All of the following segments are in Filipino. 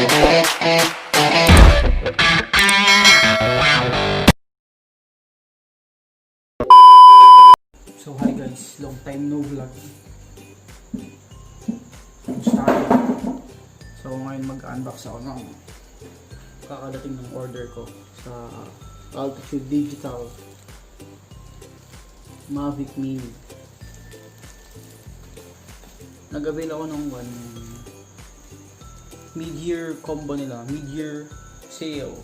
So hi guys, long time no vlog. So ngayon mag-unbox ako ng kakadating ng order ko sa Altitude Digital Mavic Mini. Nag-avail ako ng Midyear combo nila, Midyear sale.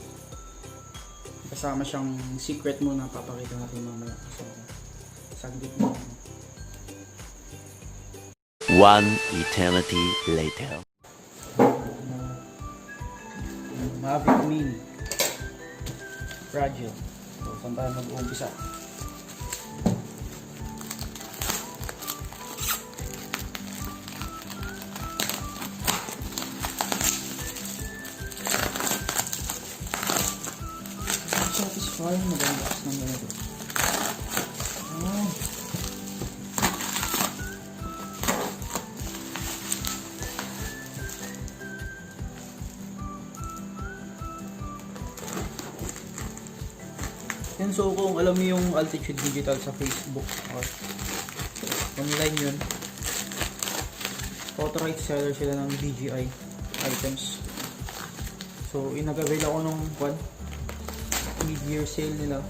Kasama siyang secret muna, papakita natin mamaya. So saglit mo. One eternity later. Mavic Mini Fragile. So saan tayo mag-uumpisa? Satisfying mag-unbox ng ganito. Yan, so kung alam mo yung Altitude Digital sa Facebook or online yun, authorized seller sila ng DJI items. So inag-avail ako ng mid-year sale nila,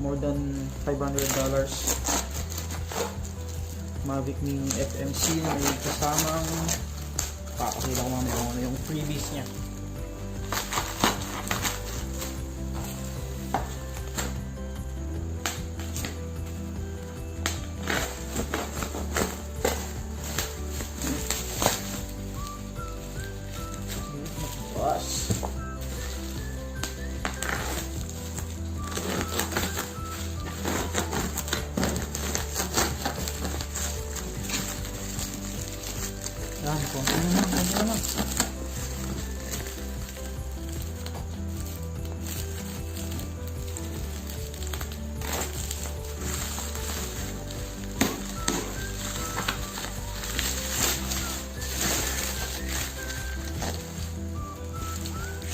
more than $500. Mavic Mini FMC na may kasamang, pakakita ko mamaya kung ano yung freebies nya. Yan, konti naman.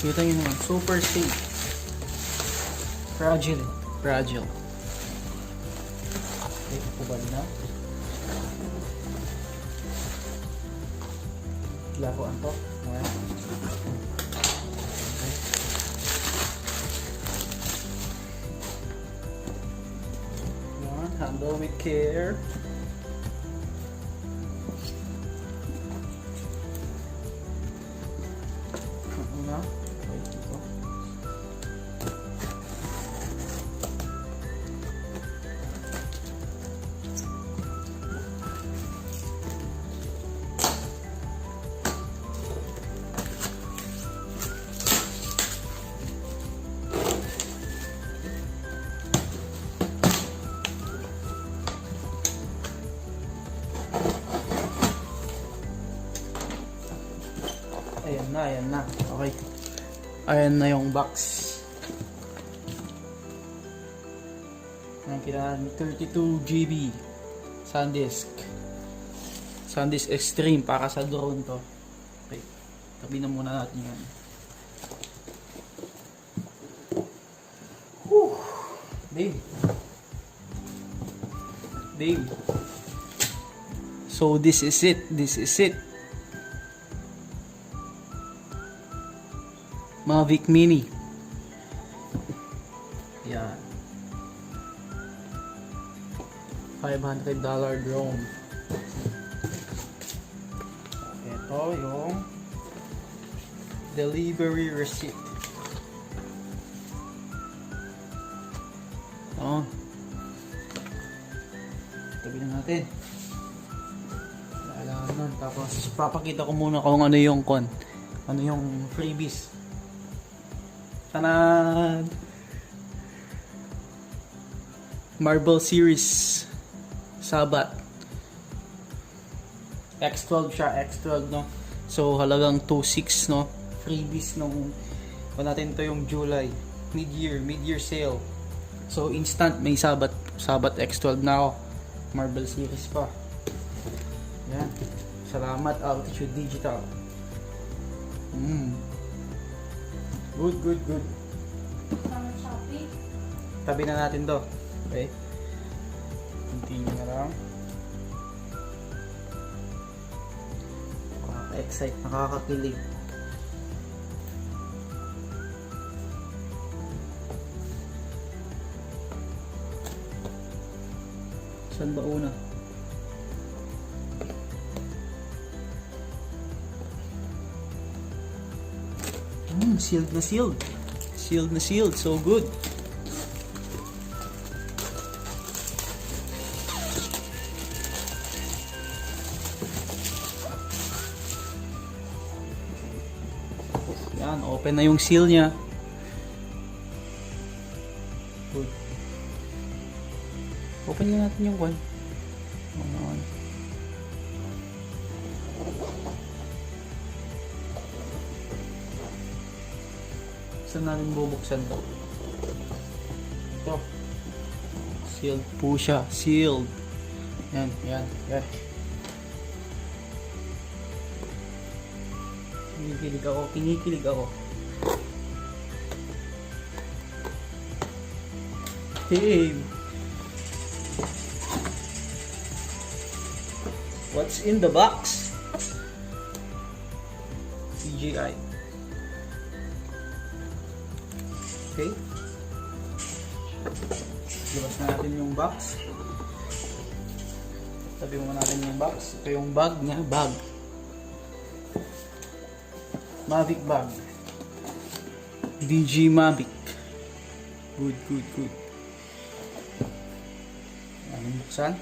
Kita nyo naman, super safe. Fragile. Okay, pubad na. Laruan to. Ayan. Ayan, handle with care. Una. Wait dito. Ayan na. Okay. Ayan na yung box. Ayan, kailangan 32 GB SanDisk. SanDisk Extreme para sa drone to. Okay. Tabi na muna natin yan. Whew. Babe. So this is it. Mavic Mini. Yan. $500 drone. Ito yung delivery receipt. Oh. Tabi na natin. Kailangan nun. Tapos papakita ko muna kung ano yung ano yung freebies. Tanan! Marble Series Sabbat X12 siya, X12 no. So halagang 2.6 no. Freebies nung natin to yung July Midyear sale. So instant may Sabbat X12 na ako. Marble Series pa. Yan. Salamat Altitude Digital. Good, good, good. Tabi na natin to. Okay. Continue na lang. Nakaka-excite, nakakakilig. Saan ba una? Sealed na sealed. Sealed na sealed. So good. Yan, open na yung seal niya. Good. Open nga natin yung one. Saan natin bubuksan to? Ito. Sealed po siya. Sealed. Yan, yan, yan. Kinikilig ako, kinikilig ako. Hey! What's in the box? DJI. Okay. Labas na natin yung box. Tabi mo natin yung box. Ito yung bag niya. Bag. Mavic bag. DJI Mavic. Good, good, good. Ayan, buksan.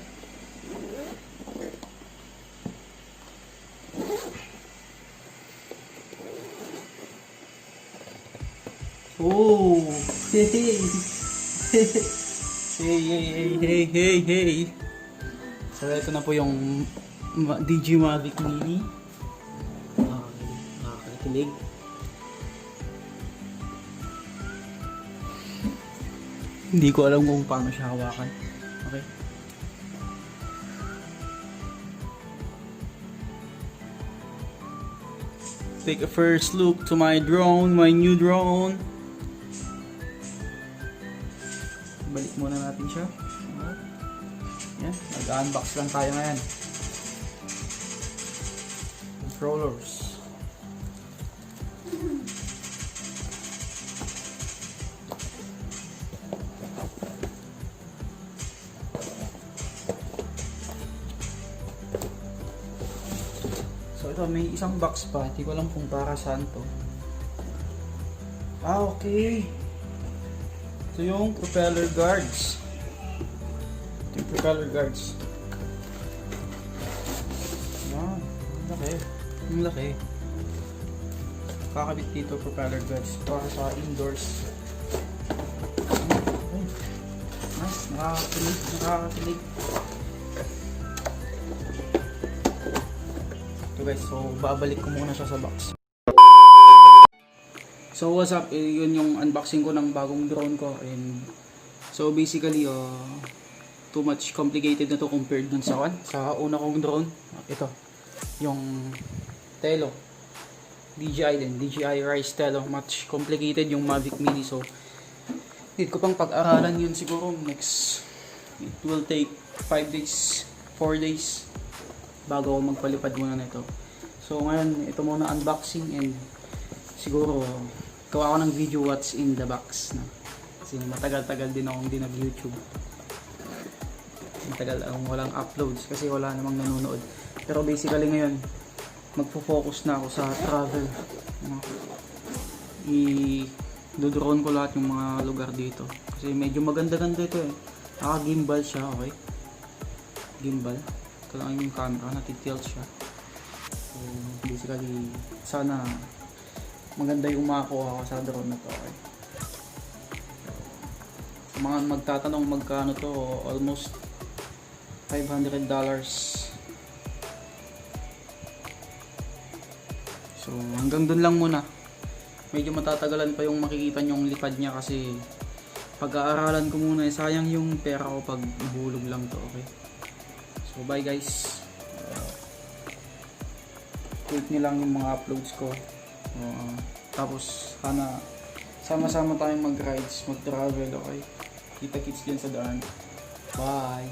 Oh, hey, hey, hey, hey, hey, hey. So, ito na po yung DJI Mavic Mini. Nakakakilig. Hindi ko alam kung paano siya hawakan. Okay. Take a first look to my drone, my new drone. Balik muna natin siya. Yan, nag-unbox lang tayo ngayon. Controllers. So ito, may isang box pa. Hindi ko alam kung para saan to. Ah, okay. Ito yung propeller guards. Ito yung propeller guards. Yan. Ang laki. Ang laki. Kakabit dito propeller guards para sa indoors. Ay. Nice. Nakakakilig. Nakakakilig. Ito guys. So, babalik ko muna siya sa box. So what's up, yun yung unboxing ko ng bagong drone ko. And so basically too much complicated na to compared dun sa una kong drone. Ito yung Telo, DJI din, DJI Rise Telo. Much complicated yung Mavic Mini, so need ko pang pag-aralan yun siguro next. It will take 5 days, 4 days bago ako magpalipad muna nito. So ngayon ito muna unboxing, and siguro gawa ko ng video what's in the box, no? Kasi matagal-tagal din akong hindi nag-YouTube. Matagal akong walang uploads kasi wala namang nanonood. Pero basically ngayon, magfo-focus na ako sa travel. I-drone ko lahat yung mga lugar dito. Kasi medyo maganda-ganda ito eh. Naka-gimbal siya, okay? Gimbal. Ito lang yung camera, natitilt siya. So basically, sana maganda yung makakuha ko sa drone na to, okay? Sa mga magtatanong magkano to, almost $500. So hanggang dun lang muna. Medyo matatagalan pa yung makikita nyong lipad niya kasi pag-aaralan ko muna, sayang yung pera ko pag nahulog lang to, okay? So bye guys. tweak niyo lang yung mga uploads ko. Tapos sana sama-sama tayong mag-rides, mag-travel, okay? Kita-kits dyan sa daan. Bye!